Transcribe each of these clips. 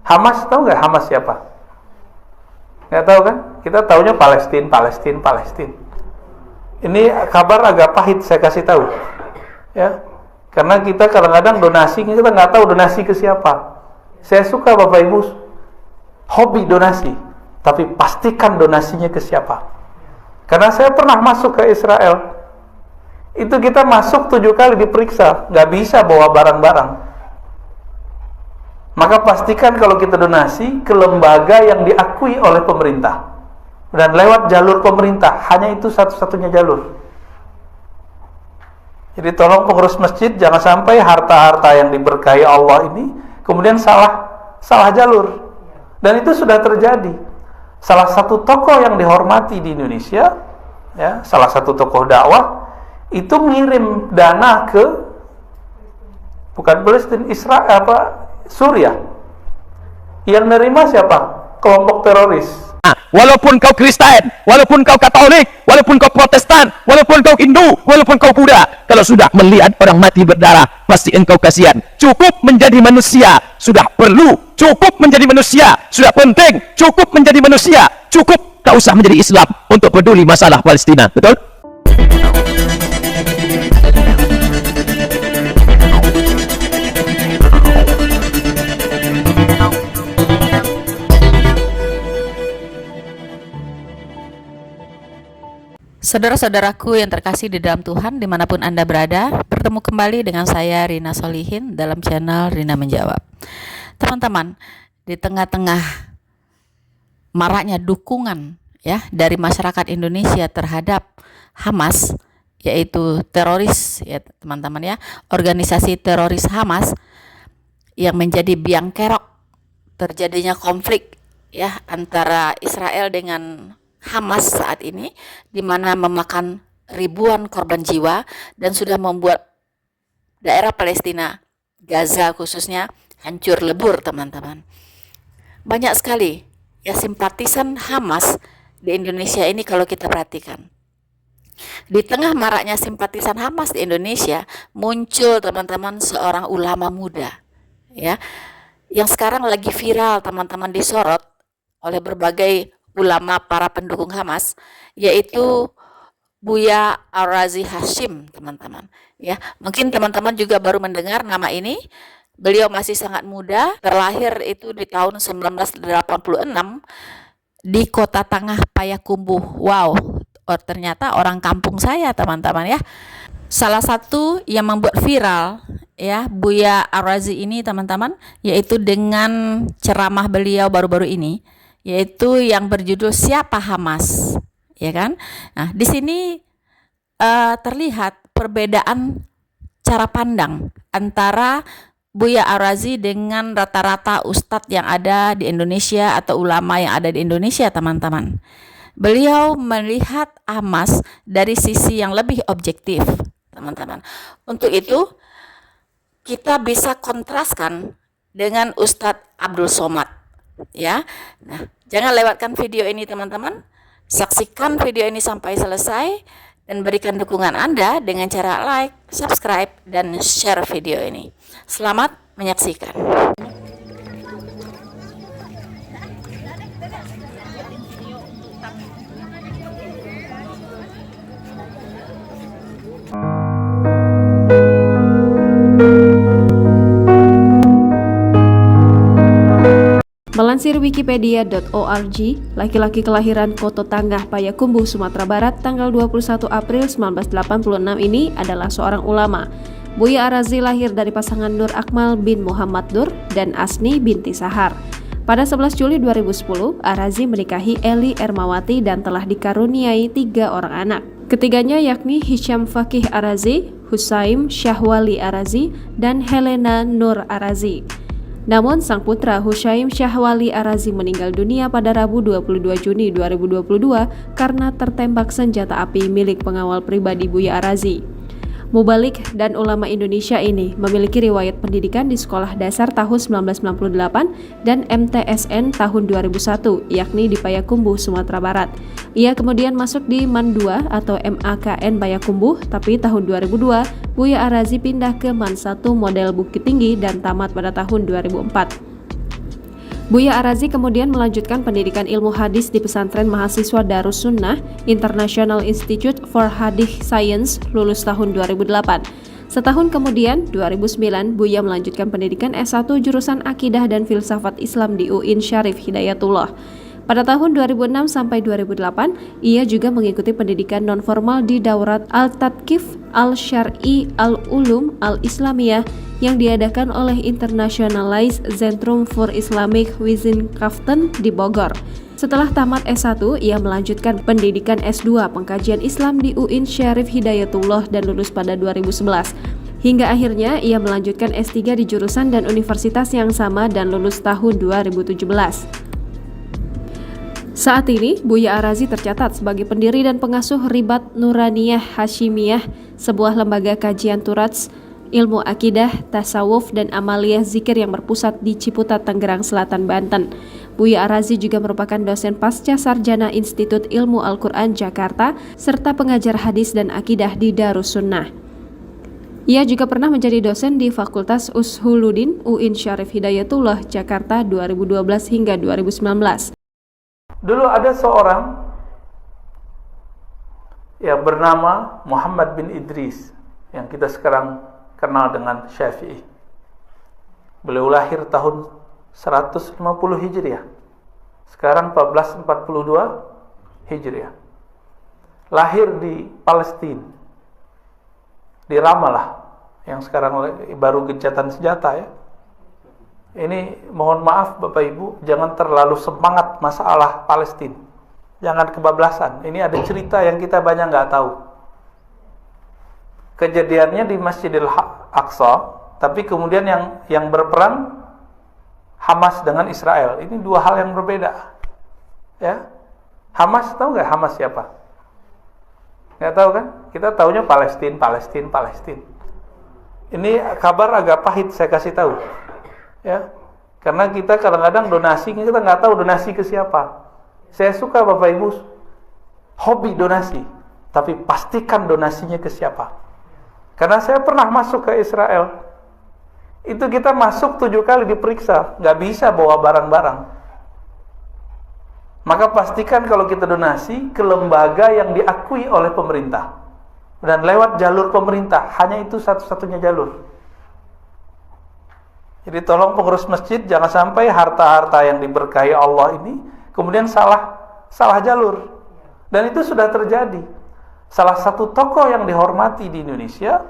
Hamas, tahu nggak Hamas siapa? Nggak tahu kan? Kita taunya Palestina. Ini kabar agak pahit saya kasih tahu, ya. Karena kita kadang-kadang donasi, kita nggak tahu donasi ke siapa. Saya suka Bapak Ibu hobi donasi, tapi pastikan donasinya ke siapa. Karena saya pernah masuk ke Israel, itu kita masuk 7 kali diperiksa, nggak bisa bawa barang-barang. Maka pastikan kalau kita donasi ke lembaga yang diakui oleh pemerintah dan lewat jalur pemerintah, hanya itu satu-satunya jalur. Jadi tolong pengurus masjid jangan sampai harta-harta yang diberkahi Allah ini kemudian salah jalur. Dan itu sudah terjadi. Salah satu tokoh yang dihormati di Indonesia, ya, salah satu tokoh dakwah itu ngirim dana ke bukan Palestina, Israel, Suriah. Yang nerima siapa? Kelompok teroris. Walaupun kau Kristen, walaupun kau Katolik, walaupun kau Protestan, walaupun kau Hindu, walaupun kau Buddha, kalau sudah melihat orang mati berdarah, pasti engkau kasihan. Cukup menjadi manusia, sudah perlu. Cukup menjadi manusia, sudah penting. Cukup menjadi manusia, cukup. Tak usah menjadi Islam untuk peduli masalah Palestina. Betul? Saudara-saudaraku yang terkasih di dalam Tuhan, dimanapun Anda berada, bertemu kembali dengan saya Rina Solihin dalam channel Rina Menjawab. Teman-teman, di tengah-tengah maraknya dukungan ya dari masyarakat Indonesia terhadap Hamas, yaitu teroris ya teman-teman ya, organisasi teroris Hamas yang menjadi biang kerok terjadinya konflik ya antara Israel dengan Hamas saat ini, di mana memakan ribuan korban jiwa dan sudah membuat daerah Palestina, Gaza khususnya, hancur lebur teman-teman. Banyak sekali ya simpatisan Hamas di Indonesia ini kalau kita perhatikan. Di tengah maraknya simpatisan Hamas di Indonesia, muncul teman-teman seorang ulama muda ya, yang sekarang lagi viral teman-teman, disorot oleh berbagai ulama para pendukung Hamas, yaitu Buya Arazi Hashim teman-teman ya. Mungkin teman-teman juga baru mendengar nama ini. Beliau masih sangat muda, terlahir itu di tahun 1986 di Kota Tangah Payakumbuh. Wow, ternyata orang kampung saya teman-teman ya. Salah satu yang membuat viral ya Buya Arazi ini teman-teman, yaitu dengan ceramah beliau baru-baru ini, yaitu yang berjudul Siapa Hamas, ya kan? Nah, di sini terlihat perbedaan cara pandang antara Buya Arazi dengan rata-rata ustadz yang ada di Indonesia atau ulama yang ada di Indonesia, teman-teman. Beliau melihat Hamas dari sisi yang lebih objektif, teman-teman. Untuk itu, kita bisa kontraskan dengan Ustadz Abdul Somad, ya. Nah, jangan lewatkan video ini teman-teman. Saksikan video ini sampai selesai dan berikan dukungan Anda dengan cara like, subscribe, dan share video ini. Selamat menyaksikan. Melansir wikipedia.org, laki-laki kelahiran Koto Tangah Payakumbuh, Sumatera Barat tanggal 21 April 1986 ini adalah seorang ulama. Buya Arazi lahir dari pasangan Nur Akmal bin Muhammad Nur dan Asni binti Sahar. Pada 11 Juli 2010, Arazi menikahi Eli Ermawati dan telah dikaruniai 3 orang anak. Ketiganya yakni Hisham Fakih Arazi, Husaim Syahwali Arazi, dan Helena Nur Arazi. Namun sang putra Husaim Syahwali Arazi meninggal dunia pada Rabu 22 Juni 2022 karena tertembak senjata api milik pengawal pribadi Buya Arazi. Mubalik dan ulama Indonesia ini memiliki riwayat pendidikan di Sekolah Dasar tahun 1998 dan MTSN tahun 2001, yakni di Payakumbuh, Sumatera Barat. Ia kemudian masuk di MAN 2 atau MAKN Payakumbuh, tapi tahun 2002 Buya Arazi pindah ke MAN 1 model Bukit Tinggi dan tamat pada tahun 2004. Buya Arazi kemudian melanjutkan pendidikan ilmu hadis di pesantren mahasiswa Darus Sunnah International Institute for Hadith Science lulus tahun 2008. Setahun kemudian, 2009, Buya melanjutkan pendidikan S1 jurusan Akidah dan Filsafat Islam di UIN Syarif Hidayatullah. Pada tahun 2006 sampai 2008, ia juga mengikuti pendidikan nonformal di Daurat Al-Tadkif Al-Syar'i Al-Ulum Al-Islamiyah yang diadakan oleh Internationalized Zentrum for Islamic Wissenschaft di Bogor. Setelah tamat S1, ia melanjutkan pendidikan S2 Pengkajian Islam di UIN Syarif Hidayatullah dan lulus pada 2011. Hingga akhirnya ia melanjutkan S3 di jurusan dan universitas yang sama dan lulus tahun 2017. Saat ini, Buya Arazi tercatat sebagai pendiri dan pengasuh Ribat Nuraniyah Hashimiyah, sebuah lembaga kajian turats, ilmu akidah, tasawuf, dan amaliyah zikir yang berpusat di Ciputat, Tangerang Selatan, Banten. Buya Arazi juga merupakan dosen pasca sarjana Institut Ilmu Al-Quran Jakarta, serta pengajar hadis dan akidah di Darus Sunnah. Ia juga pernah menjadi dosen di Fakultas Ushuluddin UIN Syarif Hidayatullah, Jakarta 2012 hingga 2019. Dulu ada seorang yang bernama Muhammad bin Idris yang kita sekarang kenal dengan Syafi'i. Beliau lahir tahun 150 Hijriah. Sekarang 1442 Hijriah. Lahir di Palestina, di Ramallah, yang sekarang baru gencatan senjata ya. Ini mohon maaf Bapak Ibu, jangan terlalu semangat masalah Palestina. Jangan kebablasan. Ini ada cerita yang kita banyak nggak tahu. Kejadiannya di Masjidil Aqsa, tapi kemudian yang berperang Hamas dengan Israel. Ini dua hal yang berbeda. Ya, Hamas, tahu nggak Hamas siapa? Nggak tahu kan? Kita taunya Palestina. Ini kabar agak pahit saya kasih tahu. Ya, karena kita kadang-kadang donasi, kita nggak tahu donasi ke siapa. Saya suka Bapak Ibu hobi donasi, tapi pastikan donasinya ke siapa. Karena saya pernah masuk ke Israel, itu kita masuk 7 kali diperiksa, nggak bisa bawa barang-barang. Maka pastikan kalau kita donasi ke lembaga yang diakui oleh pemerintah dan lewat jalur pemerintah, hanya itu satu-satunya jalur. Jadi tolong pengurus masjid jangan sampai harta-harta yang diberkahi Allah ini kemudian salah jalur. Dan itu sudah terjadi. Salah satu tokoh yang dihormati di Indonesia,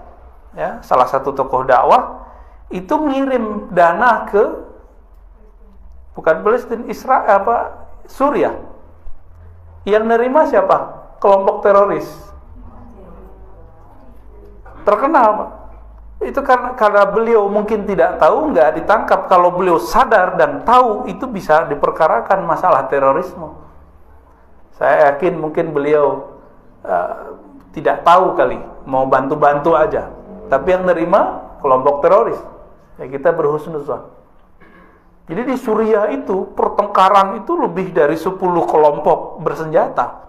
ya, salah satu tokoh dakwah itu ngirim dana ke bukan Palestina, Israel Suriah. Yang nerima siapa? Kelompok teroris. Terkenal, Pak. Itu karena beliau mungkin tidak tahu, nggak ditangkap. Kalau beliau sadar dan tahu, itu bisa diperkarakan masalah terorisme. Saya yakin mungkin beliau tidak tahu kali, mau bantu-bantu aja. Tapi yang nerima kelompok teroris. Ya kita berhusnuzon. Jadi di Suriah itu pertengkaran itu lebih dari 10 kelompok bersenjata.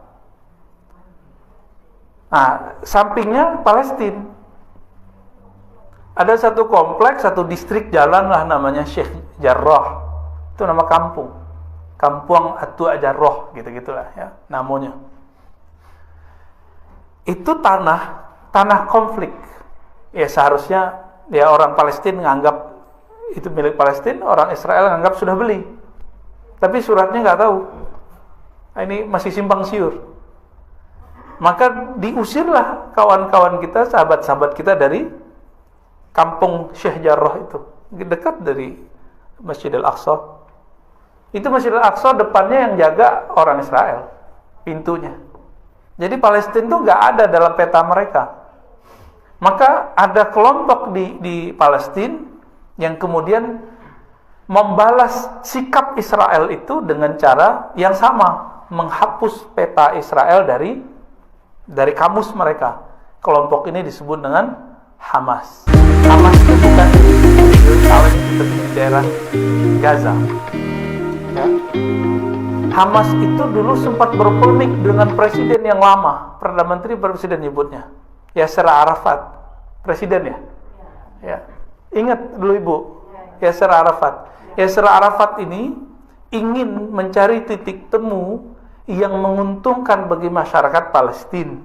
Nah, sampingnya Palestina. Ada satu kompleks, satu distrik jalan lah namanya Sheikh Jarrah. Itu nama kampung. Kampung Atua Jarrah, gitu-gitulah ya namanya. Itu tanah konflik. Ya seharusnya ya orang Palestina nganggap itu milik Palestina, orang Israel nganggap sudah beli. Tapi suratnya nggak tahu. Nah, ini masih simpang siur. Maka diusirlah kawan-kawan kita, sahabat-sahabat kita dari kampung Syekh Jarrah itu, dekat dari Masjidil Aqsa. Itu Masjidil Aqsa depannya yang jaga orang Israel, pintunya. Jadi Palestina itu nggak ada dalam peta mereka. Maka ada kelompok di Palestina yang kemudian membalas sikap Israel itu dengan cara yang sama, menghapus peta Israel dari kamus mereka. Kelompok ini disebut dengan Hamas. Hamas itu bukan Yerusalem, itu di daerah Gaza. Ya. Hamas itu dulu sempat berpolemik dengan presiden yang lama, Perdana Menteri presiden nyebutnya, Yasser Arafat, presiden ya. Ya. Ingat dulu Ibu, Yasser Arafat. Yasser Arafat ini ingin mencari titik temu yang menguntungkan bagi masyarakat Palestina.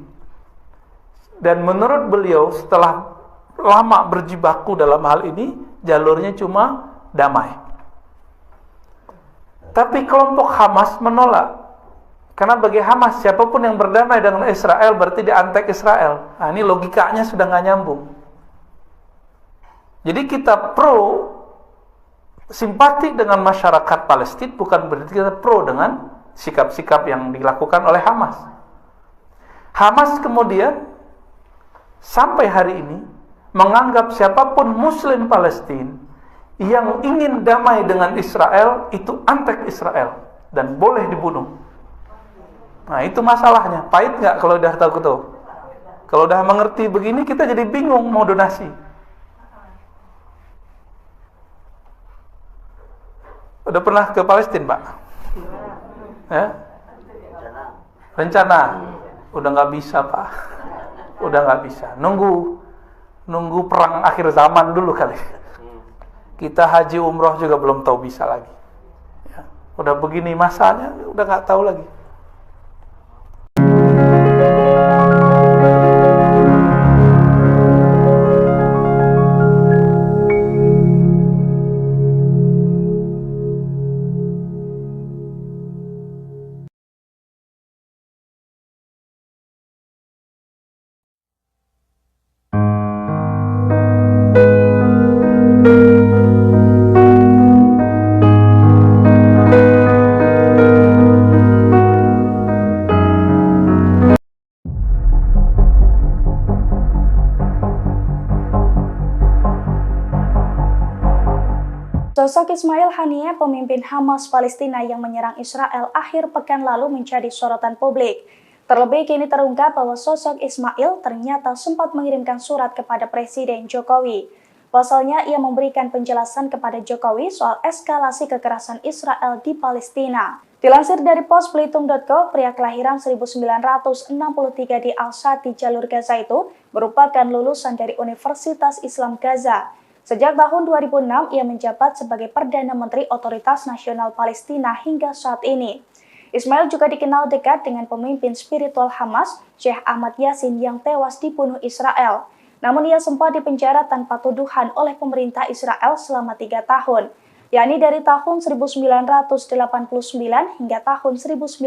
Dan menurut beliau, setelah lama berjibaku dalam hal ini, jalurnya cuma damai. Tapi kelompok Hamas menolak. Karena bagi Hamas, siapapun yang berdamai dengan Israel berarti diantek Israel. Nah, ini logikanya sudah nggak nyambung. Jadi kita pro simpati dengan masyarakat Palestina, bukan berarti kita pro dengan sikap-sikap yang dilakukan oleh Hamas. Hamas kemudian sampai hari ini menganggap siapapun Muslim Palestina yang ingin damai dengan Israel itu antek Israel dan boleh dibunuh. Nah, itu masalahnya. Pahit nggak kalau udah tahu gitu? Kalau udah mengerti begini, kita jadi bingung mau donasi. Udah pernah ke Palestina, Pak? Ya? Rencana? Udah nggak bisa, Pak. Udah nggak bisa. Nunggu perang akhir zaman dulu kali. Kita haji umroh juga belum tahu bisa lagi. Ya. Udah begini masanya, udah nggak tahu lagi. Sosok Ismail Haniyeh, pemimpin Hamas Palestina yang menyerang Israel akhir pekan lalu menjadi sorotan publik. Terlebih kini terungkap bahwa sosok Ismail ternyata sempat mengirimkan surat kepada Presiden Jokowi. Pasalnya, ia memberikan penjelasan kepada Jokowi soal eskalasi kekerasan Israel di Palestina. Dilansir dari posbelitung.co, pria kelahiran 1963 di Al-Shad di jalur Gaza itu merupakan lulusan dari Universitas Islam Gaza. Sejak tahun 2006, ia menjabat sebagai Perdana Menteri Otoritas Nasional Palestina hingga saat ini. Ismail juga dikenal dekat dengan pemimpin spiritual Hamas, Sheikh Ahmad Yassin yang tewas dibunuh Israel. Namun ia sempat dipenjara tanpa tuduhan oleh pemerintah Israel selama 3 tahun, yakni dari tahun 1989 hingga tahun 1992.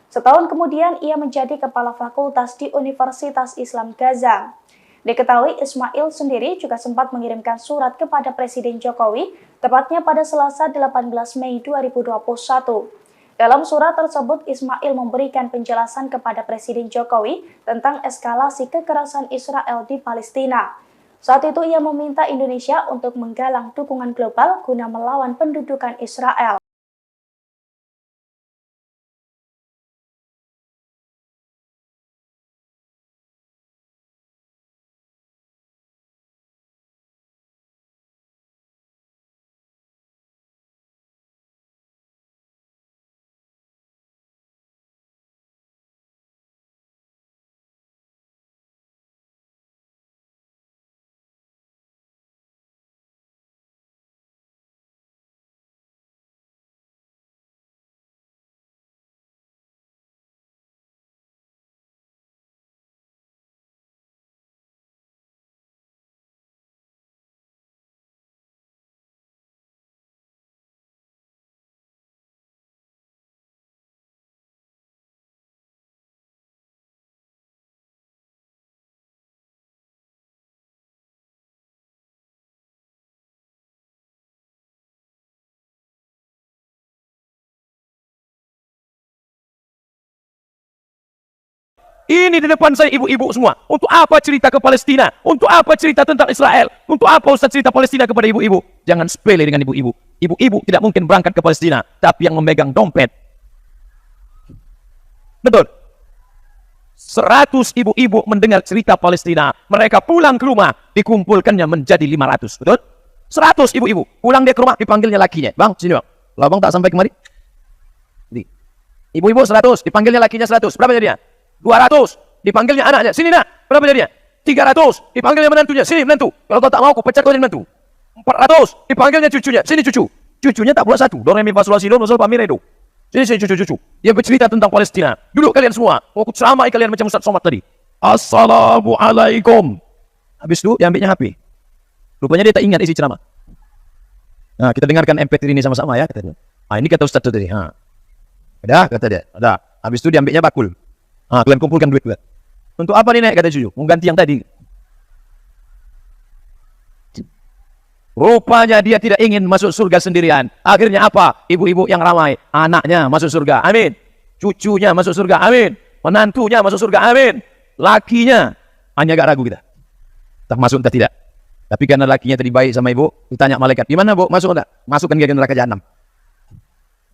Setahun kemudian ia menjadi kepala fakultas di Universitas Islam Gaza. Diketahui Ismail sendiri juga sempat mengirimkan surat kepada Presiden Jokowi, tepatnya pada Selasa 18 Mei 2021. Dalam surat tersebut, Ismail memberikan penjelasan kepada Presiden Jokowi tentang eskalasi kekerasan Israel di Palestina. Saat itu ia meminta Indonesia untuk menggalang dukungan global guna melawan pendudukan Israel. Ini di depan saya ibu-ibu semua. Untuk apa cerita ke Palestina? Untuk apa cerita tentang Israel? Untuk apa Ustaz cerita Palestina kepada ibu-ibu? Jangan sepele dengan ibu-ibu. Ibu-ibu tidak mungkin berangkat ke Palestina, tapi yang memegang dompet. Betul. 100 ibu-ibu mendengar cerita Palestina. Mereka pulang ke rumah, dikumpulkannya menjadi 500. Betul? 100 ibu-ibu. Pulang dia ke rumah, dipanggilnya lakinya. Bang, sini bang. Lah bang tak sampai kemari. Ibu-ibu 100, dipanggilnya lakinya 100. Berapa jadinya? 200, dipanggilnya anaknya, sini nak, berapa jadinya? 300, dipanggilnya menantunya, sini menantu, kalau kau tak mau, aku pecat kau jadi menantu. 400, dipanggilnya cucunya, sini cucu. Cucunya tak pula satu. Doremi Fasulasi Nusol Pamiredo. Sini cucu-cucu. Dia bercerita tentang Palestina. Duduk kalian semua. Aku ceramai kalian macam Ustaz Somad tadi. Assalamualaikum. Habis itu dia ambilnya HP. Rupanya dia tak ingat isi ceramah. Nah, kita dengarkan MP3 ini sama-sama ya. Kata dia. Ini kata Ustaz tadi. Ada, kata dia. Ada. Habis itu dia ambilnya bakul. Kalian kumpulkan duit. Untuk apa nih naik, kata cucu? Mau ganti yang tadi. Rupanya dia tidak ingin masuk surga sendirian. Akhirnya apa? Ibu-ibu yang ramai. Anaknya masuk surga. Amin. Cucunya masuk surga. Amin. Menantunya masuk surga. Amin. Lakinya hanya agak ragu kita. Tak masuk entah tidak. Tapi karena lakinya tadi baik sama ibu, ditanya malaikat, gimana bu? Masuk enggak? Masukkan dia ke neraka jahanam.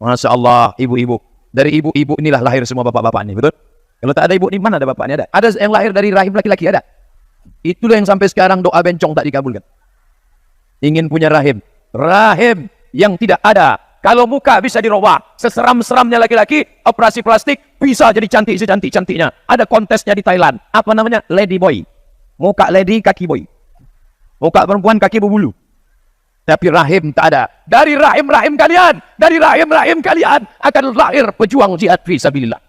Masya Allah, ibu-ibu. Dari ibu-ibu inilah lahir semua bapak-bapak ini, betul? Kalau tak ada ibu ini, mana ada bapaknya? Ada. Ada yang lahir dari rahim laki-laki, ada. Itulah yang sampai sekarang doa bencong tak dikabulkan. Ingin punya rahim. Rahim yang tidak ada. Kalau muka bisa dirubah. Seseram-seramnya laki-laki, operasi plastik, bisa jadi cantik secantik-cantiknya. Ada kontesnya di Thailand. Apa namanya? Lady boy. Muka lady, kaki boy. Muka perempuan, kaki berbulu. Tapi rahim tak ada. Dari rahim-rahim kalian akan lahir pejuang jihad fi sabilillah.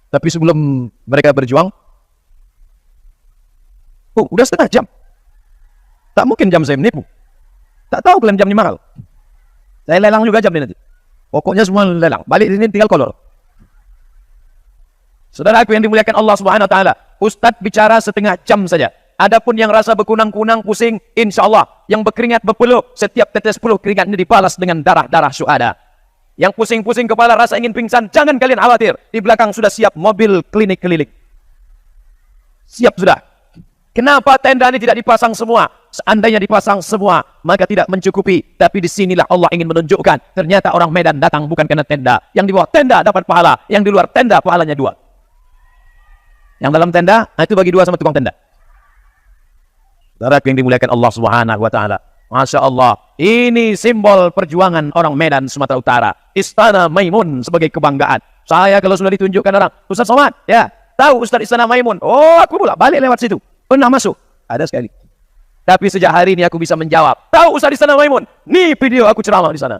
Tapi sebelum mereka berjuang, udah setengah jam. Tak mungkin jam saya menipu. Tak tahu kalian jam ini mahal. Saya lelang juga jam ini nanti. Pokoknya semua lelang. Balik ini tinggal kolor. Saudaraku yang dimuliakan Allah Subhanahu wa taala, Ustadz bicara setengah jam saja. Adapun yang rasa berkunang-kunang, pusing, insya Allah yang berkeringat berpeluh, setiap tetes peluh keringatnya dibalas dengan darah-darah syuhada. Yang pusing-pusing kepala rasa ingin pingsan, jangan kalian khawatir. Di belakang sudah siap mobil klinik keliling. Siap sudah. Kenapa tenda ini tidak dipasang semua? Seandainya dipasang semua, maka tidak mencukupi. Tapi disinilah Allah ingin menunjukkan. Ternyata orang Medan datang bukan karena tenda. Yang di bawah tenda dapat pahala. Yang di luar tenda pahalanya 2. Yang dalam tenda, itu bagi 2 sama tukang tenda. Saudara yang dimuliakan Allah Subhanahu wa taala. Masya Allah. Ini simbol perjuangan orang Medan, Sumatera Utara. Istana Maimun sebagai kebanggaan. Saya kalau sudah ditunjukkan orang, Ustaz Somad, ya, tahu Ustaz Istana Maimun. Oh, aku pula balik lewat situ. Pernah masuk? Ada sekali. Tapi sejak hari ini aku bisa menjawab. Tahu Ustaz Istana Maimun? Nih video aku ceramah di sana.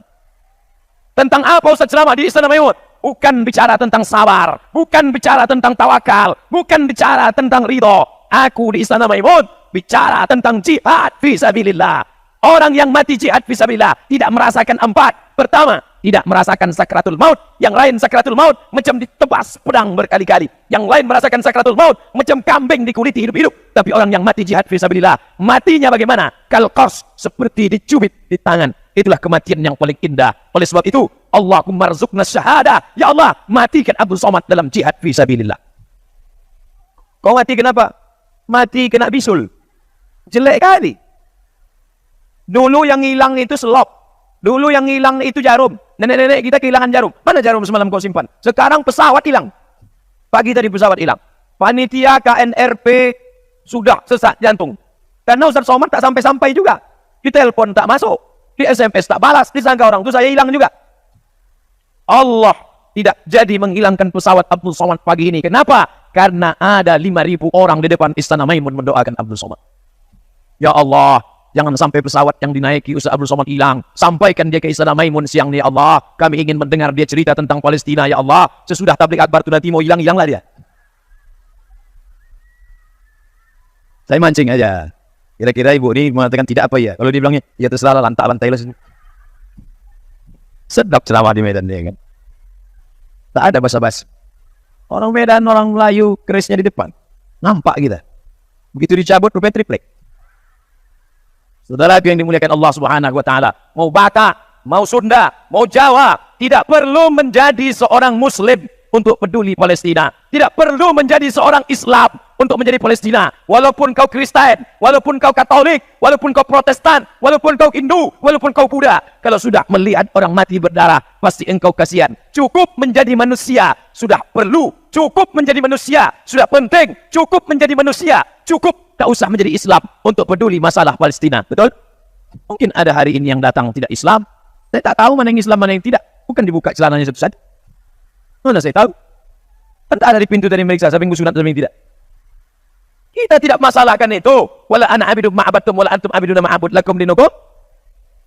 Tentang apa Ustaz ceramah di Istana Maimun? Bukan bicara tentang sabar. Bukan bicara tentang tawakal. Bukan bicara tentang ridho. Aku di Istana Maimun bicara tentang jihad fisabilillah. Orang yang mati jihad fisabilillah tidak merasakan 4. Pertama, tidak merasakan sakratul maut. Yang lain sakratul maut macam ditebas pedang berkali-kali. Yang lain merasakan sakratul maut macam kambing dikuliti hidup-hidup. Tapi orang yang mati jihad fisabilillah, matinya bagaimana? Kalqars, seperti dicubit di tangan. Itulah kematian yang paling indah. Oleh sebab itu, Allahumma rzuqna syahada. Ya Allah, matikan Abdul Somad dalam jihad fisabilillah. Kau mati kenapa? Mati kena bisul. Jelek kali. Dulu yang hilang itu selop. Dulu yang hilang itu jarum. Nenek-nenek kita kehilangan jarum. Mana jarum semalam kau simpan? Sekarang pesawat hilang. Pagi tadi pesawat hilang. Panitia KNRP sudah sesak jantung. Karena Ustaz Somad tak sampai-sampai juga. Di telepon tak masuk. Di SMS tak balas. Disangka orang itu saya hilang juga. Allah tidak jadi menghilangkan pesawat Abdul Somad pagi ini. Kenapa? Karena ada 5.000 orang di depan Istana Maimun mendoakan Abdul Somad. Ya Allah, jangan sampai pesawat yang dinaiki Ustaz Abdul Somad hilang. Sampaikan dia ke Istana Maimun siang ini, ya Allah. Kami ingin mendengar dia cerita tentang Palestina, ya Allah. Sesudah tablik akbar itu nanti mau hilang-hilanglah dia. Saya mancing aja. Kira-kira ibu ini mengatakan tidak apa ya? Kalau dia bilangnya, ya terserah lantak-lantai lah. Sedap ceramah di Medan dia kan. Tak ada basa-basi. Orang Medan, orang Melayu, kerisnya di depan. Nampak kita. Begitu dicabut, rupanya triplek. Saudara yang dimuliakan Allah Subhanahu wa taala, mau Batak, mau Sunda, mau Jawa, tidak perlu menjadi seorang muslim untuk peduli Palestina. Tidak perlu menjadi seorang Islam untuk menjadi Palestina. Walaupun kau Kristen, walaupun kau Katolik, walaupun kau Protestan, walaupun kau Hindu, walaupun kau Buddha, kalau sudah melihat orang mati berdarah, pasti engkau kasihan. Cukup menjadi manusia sudah perlu. Cukup menjadi manusia sudah penting. Cukup menjadi manusia. Cukup tak usah menjadi Islam untuk peduli masalah Palestina. Betul? Mungkin ada hari ini yang datang tidak Islam. Saya tak tahu mana yang Islam, mana yang tidak. Bukan dibuka celananya satu-satu. Mana saya tahu? Kan ada di pintu tadi meriksa, siapa yang sunat, siapa yang tidak. Kita tidak masalahkan itu. Wala ana abidum ma'abadtum wala antum abiduna ma'abud lakum dinukum.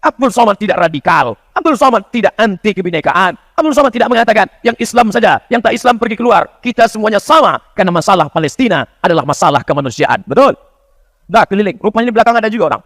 Abdul Somad tidak radikal. Abdul Somad tidak anti kebinekaan. Abdul Somad tidak mengatakan yang Islam saja, yang tak Islam pergi keluar. Kita semuanya sama, karena masalah Palestina adalah masalah kemanusiaan. Betul? Dah keliling. Rupanya di belakang ada juga orang.